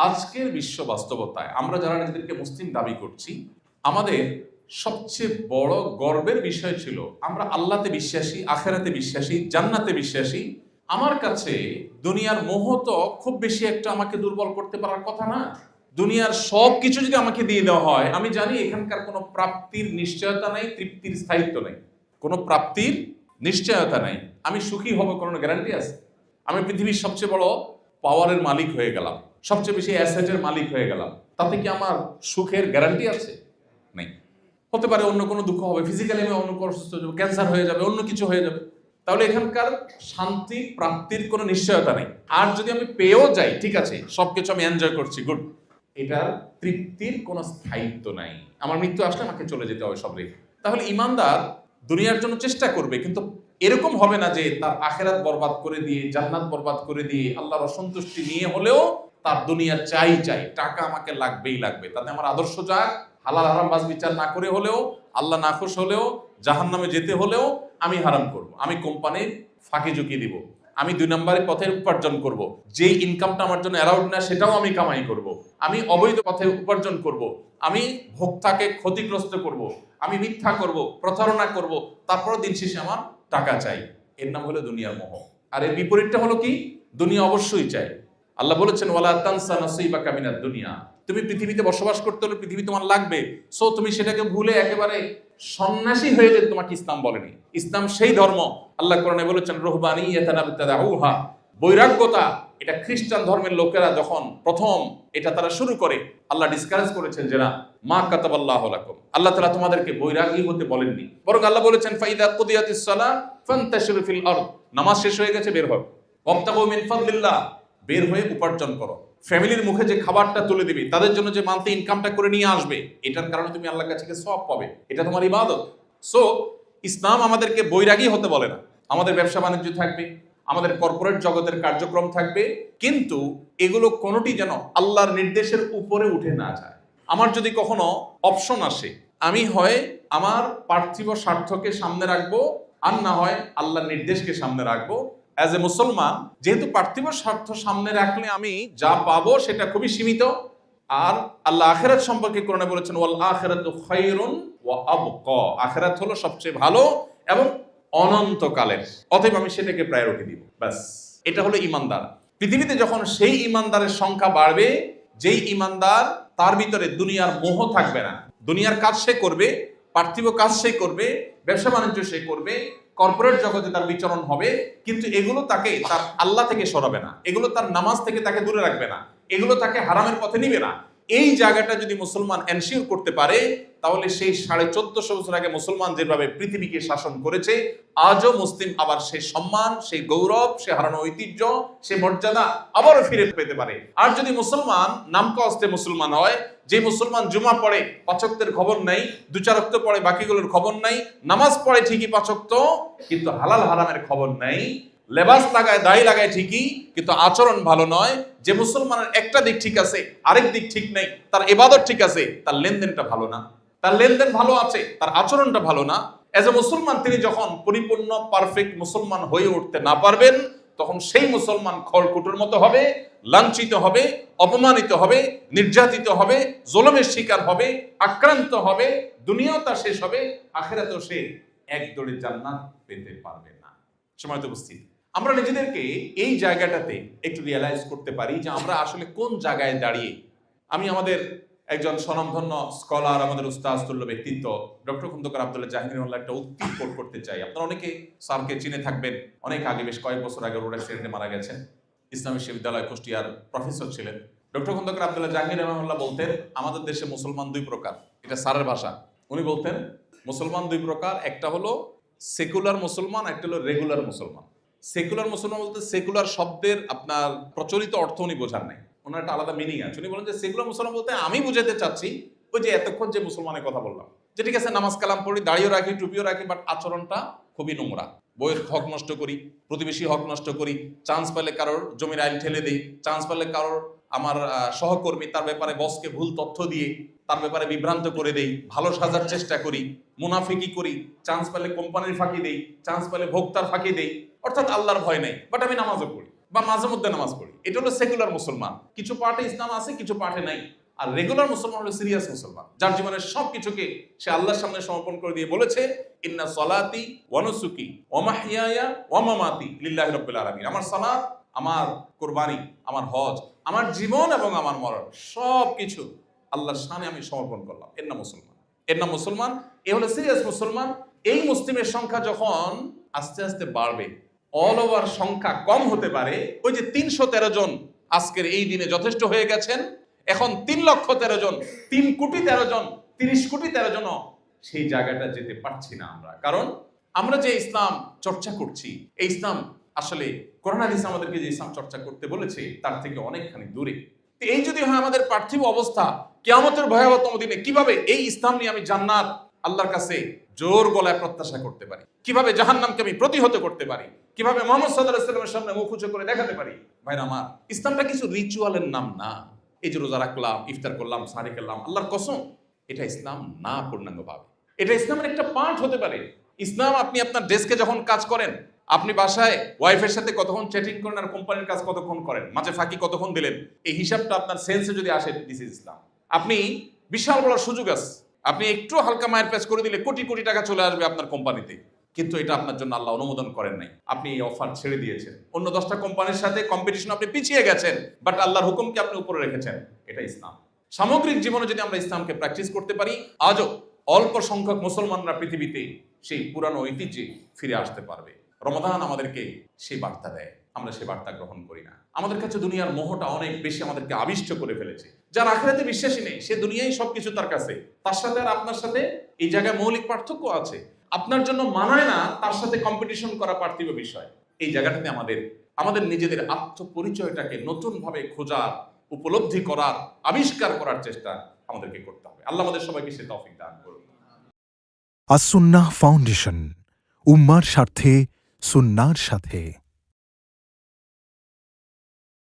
আজকের বিশ্ব বাস্তবতায় আমরা যারা নিজেদেরকে মুসলিম দাবি করছি, আমাদের সবচেয়ে বড় গর্বের বিষয় ছিল আমরা আল্লাহতে বিশ্বাসী, আখেরাতে বিশ্বাসী, জান্নাতে বিশ্বাসী। আমার কাছে দুনিয়ার মোহ তো খুব বেশি একটা আমাকে দুর্বল করতে পারার কথা না। দুনিয়ার সব কিছু যদি আমাকে দিয়ে দেওয়া হয়, আমি জানি এখানকার কোনো প্রাপ্তির নিশ্চয়তা নাই, তৃপ্তির স্থায়িত্ব নাই, কোনো প্রাপ্তির নিশ্চয়তা নাই। আমি সুখী হব কোনো গ্যারান্টি আছে? আমি পৃথিবীর সবচেয়ে বড় পাওয়ারের মালিক হয়ে গেলাম, সবচেয়ে বেশি অ্যাসেটের মালিক হয়ে গেলাম, তাতে কি আমার সুখের গ্যারান্টি আছে? নেই। হতে পারে অন্য কোনো দুঃখ হবে, ফিজিক্যালি আমি অন্য কোনো অসুস্থ হয়ে যাবে, ক্যান্সার হয়ে যাবে, অন্য কিছু হয়ে যাবে। তাহলে এখানকার শান্তি প্রাপ্তির কোনো নিশ্চয়তা নেই। আর যদি আমি পেয়েও যাই, ঠিক আছে, সবকিছু আমি এনজয় করছি, গুড, এটার তৃপ্তির কোনো স্থায়িত্ব নাই। আমার মৃত্যু আসলে আমাকে চলে যেতে হবে সব রেখে। তাহলে ইমানদার দুনিয়ার জন্য চেষ্টা করবে, কিন্তু এরকম হবে না যে তার আখেরাত বরবাদ করে দিয়ে, জান্নাত বরবাদ করে দিয়ে, আল্লাহর অসন্তুষ্টি নিয়ে হলেও তার দুনিয়া চাই, টাকা আমাকে লাগবেই লাগবে, তাতে আমার আদর্শ যাক, হালাল হারাম বাজ বিচার না করে হলেও, আল্লাহ নাখোশ হলেও, জাহান্নামে যেতে হলেও আমি হারাম করব, আমি কোম্পানির ফাঁকি ঝুঁকি দিব, আমি 2 নম্বরে পথে উপার্জন করব, যেই ইনকামটা আমার জন্য অ্যালাউড না সেটাও আমি কামাই করব, আমি অবৈধ পথে উপার্জন করব, আমি ভোক্তাকে ক্ষতিগ্রস্ত করব, আমি মিথ্যা করব, প্রতারণা করব, তারপর দিন শেষে আমার টাকা চাই। এর নাম হলো দুনিয়ার মোহ। আর এর বিপরীতটা হলো কি? দুনিয়া অবশ্যই চাই। আল্লাহ বলেছেন ওয়ালা তানসা নাসিবাকা মিনাদ দুনিয়া, তুমি পৃথিবীতে বসবাস করতে হলে পৃথিবী তোমার লাগবে, সো তুমি সেটাকে ভুলে একেবারে সন্ন্যাসী হয়ে যেতে তোমাকে ইসলাম বলেনি। ইসলাম সেই ধর্ম, আল্লাহ কোরআনে বলেছেন রুহবানিয়াতান ইবতাদাউহা, বৈরাগ্যতা, এটা খ্রিস্টান ধর্মের লোকেরা যখন প্রথম এটা তারা শুরু করে, আল্লাহ ডিসকারেজ করেছেন যে না, মা কাতাবাল্লাহু লাকুম, আল্লাহ তাআলা তোমাদেরকে বৈরাগী হতে বলেননি, বরং আল্লাহ বলেছেন ফাইদা কুদিয়াতিস সালাহ ফান্তাশিরু ফিল আরদ, নামাজ শেষ হয়ে গেছে, বের হও, ওয়াবতাগু মিন ফাদলিল্লাহ, বের হয়ে উপার্জন করো। ফ্যামিলির মুখে যে খাবারটা তুলে দিবে, তাদের জন্য যে মান্থলি ইনকামটা করে নিয়ে আসবে, এটার কারণে তুমি আল্লাহর কাছে সওয়াব পাবে, এটা তোমার ইবাদত। সো ইসলাম আমাদেরকে বৈরাগী হতে বলে না। আমাদের ব্যবসা বাণিজ্য থাকবে, আমাদের কর্পোরেট জগতের কার্যক্রম থাকবে, কিন্তু এগুলো কোনোটি যেন আল্লাহর নির্দেশের উপরে উঠে না যায়। আমার যদি কখনো অপশন আসে, আমি হয় আমার পার্থিব স্বার্থকে সামনে রাখবো, আর না হয় আল্লাহর নির্দেশকে সামনে রাখবো। অ্যাজ এ মুসলমান, যেহেতু পার্থিব স্বার্থ সামনে রাখলে আমি যা পাবো সেটা খুবই সীমিত, আর আল্লাহ আখিরাত সম্পর্কে কোরআনে বলেছেন ওয়াল আখিরাতু খায়রুন ওয়া আবকা, আখিরাত হলো সবচেয়ে ভালো এবং অনন্তকালের, অতএব আমি সেটাকে প্রায়োরিটি দিব। ব্যাস, এটা হলো ইমানদার। পৃথিবীতে যখন সেই ইমানদারের সংখ্যা বাড়বে, যেই ইমানদার তার ভিতরে দুনিয়ার মোহ থাকবে না, দুনিয়ার কাজ সে করবে, পার্থিব কাজ সে করবে, ব্যবসা বাণিজ্য সে করবে, কর্পোরেট জগতে তার বিচরণ হবে, কিন্তু এগুলো তাকে তার আল্লাহ থেকে সরাবে না, এগুলো তার নামাজ থেকে তাকে দূরে রাখবে না, এগুলো তাকে হারামের পথে নিবে না। এই জায়গাটা যদি মুসলমান এনশিওর করতে পারে, তাহলে সেই 1450 বছর আগে মুসলমান যেভাবে পৃথিবীকে শাসন করেছে, আজও মুসলিম আবার সেই সম্মান, সেই গৌরব, সে হারানো ঐতিহ্য, সে মর্যাদা আবারও ফিরে পেতে পারে। আর যদি মুসলমান নামকাওয়াস্তে মুসলমান হয়, যে মুসলমান জুমা পড়ে 5 ওয়াক্তের খবর নাই, 2-4 ওয়াক্ত পড়ে বাকিগুলোর খবর নাই, নামাজ পড়ে ঠিকই 5 ওয়াক্ত কিন্তু হালাল হারামের খবর নাই, লেবাস লাগায়, দাড়ি লাগায় ঠিকই কিন্তু আচরণ ভালো নয়, যে মুসলমানের একটা দিক ঠিক আছে আরেক দিক ঠিক নেই, তার ইবাদত ঠিক আছে, তার লেনদেনটা ভালো না, তার লেনদেন ভালো আছে, তার আচরণটা ভালো না, এজ এ মুসলমান তিনি যখন পরিপূর্ণ পারফেক্ট মুসলমান হয়ে উঠতে না পারবেন, তখন সেই মুসলমান খড়কুটোর মতো হবে, লাঞ্ছিত হবে, অপমানিত হবে, নির্যাতিত হবে, জুলুমের শিকার হবে, আক্রান্ত হবে, দুনিয়াও তার শেষ হবে, আখিরাতেও সে এক দৌড়ে জান্নাত পেতে পারবে না। সময়ত উপস্থিত, আমরা নিজেদেরকে এই জায়গাটাতে একটু রিয়েলাইজ করতে পারি যে আমরা আসলে কোন জায়গায় দাঁড়িয়ে। আমি আমাদের একজন স্বনামধন্য স্কলার, আমাদের উস্তাদতুল্য ব্যক্তিত্ব ডক্টর খন্দকার আব্দুল্লাহ জাহাঙ্গীর একটা উক্তি কোট করতে চাই। আপনারা অনেকে স্যারকে চিনে থাকবেন, অনেক আগে, বেশ কয়েক বছর আগে রোড অ্যাক্সিডেন্টে মারা গেছেন। ইসলামী বিশ্ববিদ্যালয় কুষ্টিয়ার প্রফেসর ছিলেন। ডক্টর খন্দকার আব্দুল্লাহ জাহাঙ্গীর রহমানুল্লাহ বলতেন, আমাদের দেশে মুসলমান 2 প্রকার। এটা স্যারের ভাষা। উনি বলতেন মুসলমান 2 প্রকার, একটা হলো সেকুলার মুসলমান, একটা হলো রেগুলার মুসলমান। সেকুলার মুসলমান বলতে সেকুলার শব্দের আপনার প্রচলিত অর্থ উনি বোঝান নাই, ওনার একটা আলাদা মিনিং আছে। উনি বলেন যে সেকুলার মুসলমান বলতে আমি বুঝাতে চাচ্ছি ওই যে এতক্ষণ যে মুসলমানের কথা বললাম, যে ঠিক আছে নামাজ কালাম পড়ি, দাড়িও রাখি, টুপিও রাখি, বাট আচরণটা খুবই নোংরা, বইয়ের হক নষ্ট করি, প্রতিবেশী হক নষ্ট করি, চান্স পেলে কারোর জমির আইল ঠেলে দিই, চান্স পেলে কারোর আমার সহকর্মী তার ব্যাপারে বসকে ভুল তথ্য দিয়ে তার ব্যাপারে বিভ্রান্ত করে দেই, ভালো সাজার চেষ্টা করি, মুনাফিকি করি, চান্স পেলে কোম্পানির ফাঁকি দেই, চান্স পেলে ভোক্তার ফাঁকি দেই, অর্থাৎ আল্লাহর ভয় নেই, বাট আমি নামাজও পড়ি। বা মাঝে মধ্যে নামাজ পড়ি, এটা হলো সেকুলার মুসলমান। কিছু পার্টে ইসলাম আছে, কিছু পার্টে নাই। আর রেগুলার মুসলমান হলো সিরিয়াস মুসলমান, যার জীবনের সবকিছুকে সে আল্লাহর সামনে সমর্পণ করে দিয়ে বলেছে, ইন্না সলাতি ওয়া নুসুকি ওয়া মাহইয়ায়া ওয়া মামাতি লিল্লাহি রাব্বিল আলামিন। আমার সালাত, আমার কুরবানি, আমার হজ, আমার জীবন এবং আমার মরণ সবকিছু আল্লাহর শানে আমি সমর্পণ করলাম। এর নাম মুসলমান, এর নাম মুসলমান। এ হলো সিরিয়াস মুসলমান। এই মুসলিমের সংখ্যা যখন আস্তে আস্তে বাড়বে, অল ওভার সংখ্যা কম হতে পারে। ওই যে 313 জন আজকের এই দিনে যথেষ্ট হয়ে গেছেন, এখন 3,13,000 জন, 3,13,000 জন, 30,13,000 জন সেই জায়গাটা যেতে পারছি না আমরা। কারণ আমরা যে ইসলাম চর্চা করছি, এই ইসলাম আসলে কোরআন হাদিস আমাদেরকে যে ইসলাম চর্চা করতে বলেছে তার থেকে অনেকখানি দূরে। তো এই যদি হয় আমাদের পার্থিব অবস্থা, কিয়ামতের ভয়াবহতম দিনে কিভাবে এই ইসলাম নিয়ে আমি জান্নাত আল্লাহর কাছে জোর গলায় প্রত্যাশা করতে পারি, কিভাবে জাহান্নামকে আমি প্রতিহত করতে পারি, কিভাবে মুহাম্মদ সাল্লাল্লাহু আলাইহি ওয়াসাল্লামের সামনে মুখ উঁচু করে দেখাতে পারি। ভাইরা আমার, ইসলামটা কিছু রিচুয়ালের নাম না। এই যে রোজা রাখলাম, ইফতার করলাম, সাহারি খেলাম, আল্লাহর কসম এটা ইসলাম না পূর্ণাঙ্গভাবে। এটা ইসলামের একটা পার্ট হতে পারে। ইসলাম আপনি আপনার ডেস্কে যখন কাজ করেন, আপনি বাসায় ওয়াইফের সাথে কতক্ষণ চ্যাটিং করেন আর কোম্পানির কাজ কতক্ষণ করেন, মাঝে ফাঁকি কতক্ষণ দিলেন, এই হিসাবটা আপনার সেন্সে যদি আসে, দিস ইজ ইসলাম। আপনি বিশাল বড় সুযোগ আছে, আপনি একটু হালকা মায়ের প্যাচ করে দিলে কোটি কোটি টাকা চলে আসবে আপনার কোম্পানিতে, কিন্তু এটা আপনার জন্য আল্লাহ অনুমোদন করেন নাই। আপনি এই অফার ছেড়ে দিয়েছেন, অন্য 10টা কোম্পানির সাথে কম্পিটিশন আপনি পিছিয়ে গেছেন, বাট আল্লাহর হুকুমকে আপনি উপরে রেখেছেন। এটা ইসলাম। সামগ্রিক জীবনে যদি আমরা ইসলামকে প্র্যাকটিস করতে পারি, আজও অল্প সংখ্যক মুসলমানরা পৃথিবীতে সেই পুরানো ঐতিহ্যে ফিরে আসতে পারবে। রমাদান আমাদেরকে সেই বার্তা দেয়, আমরা সেই বার্তা গ্রহণ করি না। আমাদের কাছে দুনিয়ার মোহটা অনেক বেশি আমাদেরকে আবিষ্ট করে ফেলেছে। যার আখিরাতে বিশ্বাসী নেই, সে দুনিয়ায় সবকিছু তার কাছে। তার সাথে আর আপনার সাথে এই জায়গায় মৌলিক পার্থক্য আছে। আপনার জন্য মানায় না তার সাথে কম্পিটিশন করা পার্থিব বিষয়। এই জায়গাটাতে আমাদের নিজেদের আত্মপরিচয়টাকে নতুন ভাবে খোঁজার, উপলব্ধি করার, আবিষ্কার করার চেষ্টা আমাদেরকে করতে হবে। আল্লাহ আমাদের সবাইকে সে তৌফিক দান করুন। আস-সুন্নাহ ফাউন্ডেশন, উম্মার স্বার্থে সুন্নাহর সাথে।